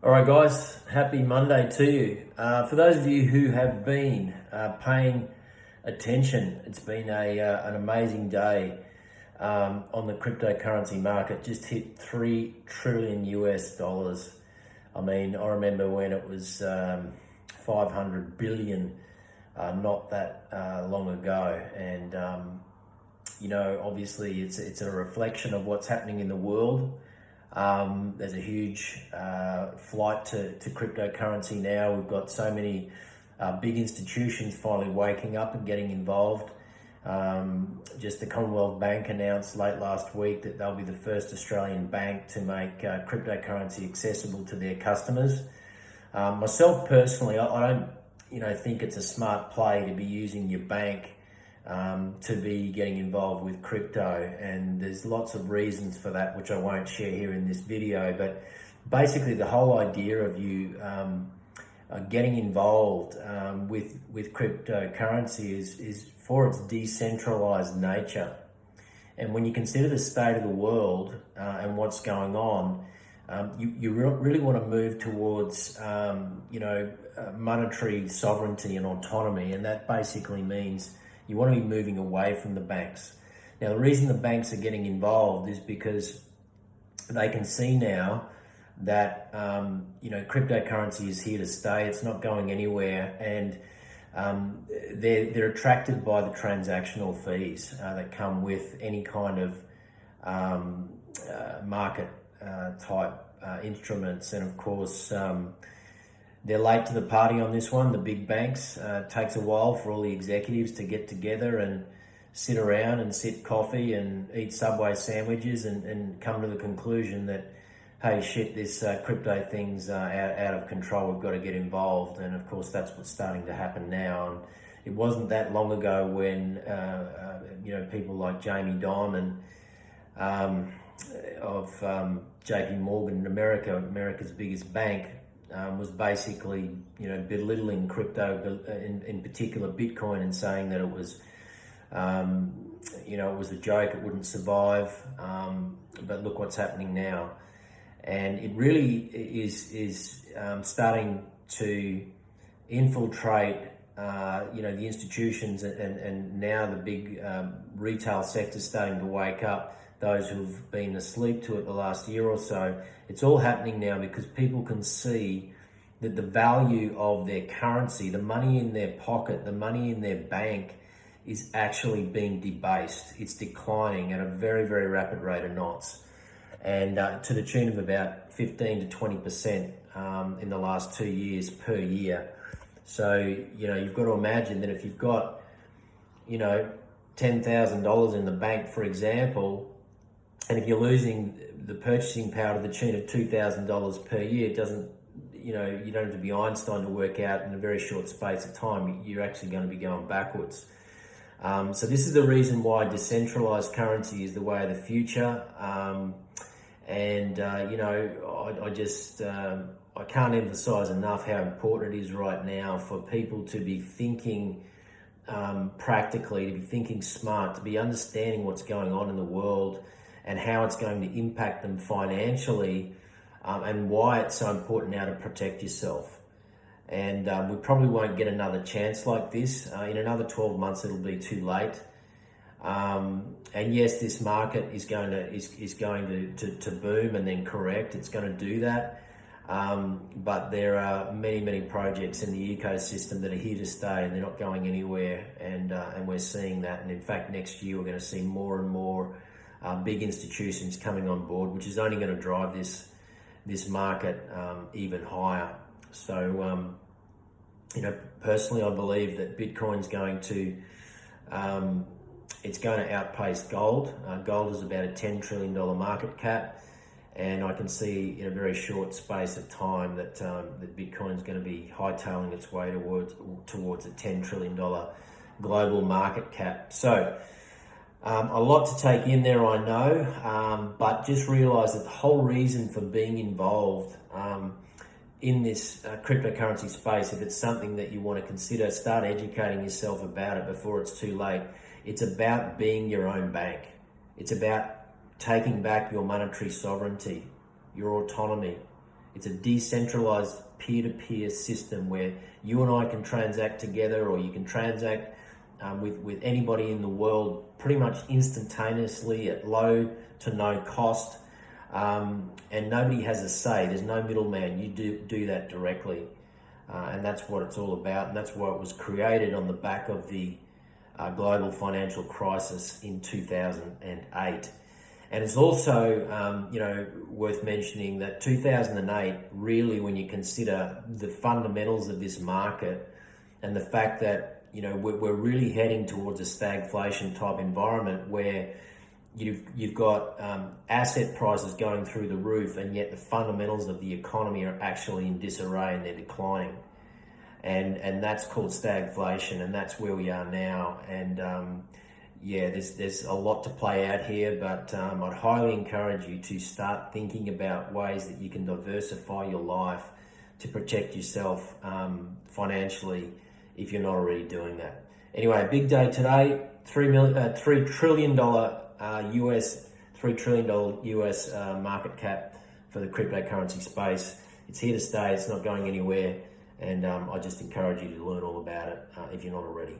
All right, guys, happy Monday to you. For those of you who have been paying attention, it's been an amazing day on the cryptocurrency market. Just hit 3 trillion US dollars. I mean, I remember when it was 500 billion not that long ago. And, obviously it's a reflection of what's happening in the world. There's a huge flight to cryptocurrency now. We've got so many big institutions finally waking up and getting involved. Just the Commonwealth Bank announced late last week that they'll be the first Australian bank to make cryptocurrency accessible to their customers. Myself personally, I don't think it's a smart play to be using your bank to be getting involved with crypto, and there's lots of reasons for that which I won't share here in this video. But basically the whole idea of you getting involved with cryptocurrency is for its decentralized nature. And when you consider the state of the world and what's going on, you really want to move towards monetary sovereignty and autonomy, and that basically means you want to be moving away from the banks. Now, the reason the banks are getting involved is because they can see now that cryptocurrency is here to stay. It's not going anywhere, and they're attracted by the transactional fees that come with any kind of market type instruments. And of course, they're late to the party on this one, the big banks. It takes a while for all the executives to get together and sit around and sip coffee and eat Subway sandwiches and come to the conclusion that, hey, shit, this crypto thing's out of control. We've got to get involved. And of course, that's what's starting to happen now. And it wasn't that long ago when, people like Jamie Dimon of JP Morgan in America's biggest bank, was basically, belittling crypto, in particular Bitcoin, and saying that it was, it was a joke, it wouldn't survive. But look what's happening now, and it really is starting to infiltrate, the institutions, and now the big retail sector starting to wake up. Those who've been asleep to it the last year or so, it's all happening now because people can see that the value of their currency, the money in their pocket, the money in their bank, is actually being debased. It's declining at a very, very rapid rate of knots, and to the tune of about 15 to 20% in the last 2 years per year. So, you've got to imagine that if you've got, $10,000 in the bank, for example, and if you're losing the purchasing power to the tune of $2,000 per year, it doesn't, you don't have to be Einstein to work out in a very short space of time, you're actually going to be going backwards. So this is the reason why decentralized currency is the way of the future. I can't emphasize enough how important it is right now for people to be thinking practically, to be thinking smart, to be understanding what's going on in the world and how it's going to impact them financially, and why it's so important now to protect yourself. And we probably won't get another chance like this. In another 12 months, it'll be too late. And yes, this market is going to boom and then correct. It's going to do that. But there are many, many projects in the ecosystem that are here to stay, and they're not going anywhere. And we're seeing that. And in fact, next year, we're going to see more and more big institutions coming on board, which is only going to drive this market even higher. So, personally, I believe that Bitcoin's going to outpace gold. Gold is about a $10 trillion market cap, and I can see in a very short space of time that Bitcoin's going to be hightailing its way towards a $10 trillion global market cap. So, a lot to take in there, I know, but just realize that the whole reason for being involved in this cryptocurrency space, if it's something that you want to consider, start educating yourself about it before it's too late. It's about being your own bank. It's about taking back your monetary sovereignty, your autonomy. It's a decentralized peer-to-peer system where you and I can transact together, or you can transact with anybody in the world pretty much instantaneously at low to no cost. And nobody has a say. There's no middleman. You do that directly. And that's what it's all about. And that's why it was created on the back of the global financial crisis in 2008. And it's also, worth mentioning that 2008, really, when you consider the fundamentals of this market and the fact that, we're really heading towards a stagflation type environment where you've got asset prices going through the roof, and yet the fundamentals of the economy are actually in disarray and they're declining. And that's called stagflation, and that's where we are now. And there's a lot to play out here, but I'd highly encourage you to start thinking about ways that you can diversify your life to protect yourself financially if you're not already doing that. Anyway, a big day today. $3 trillion US market cap for the cryptocurrency space. It's here to stay. It's not going anywhere. And I just encourage you to learn all about it if you're not already.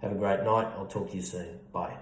Have a great night. I'll talk to you soon. Bye.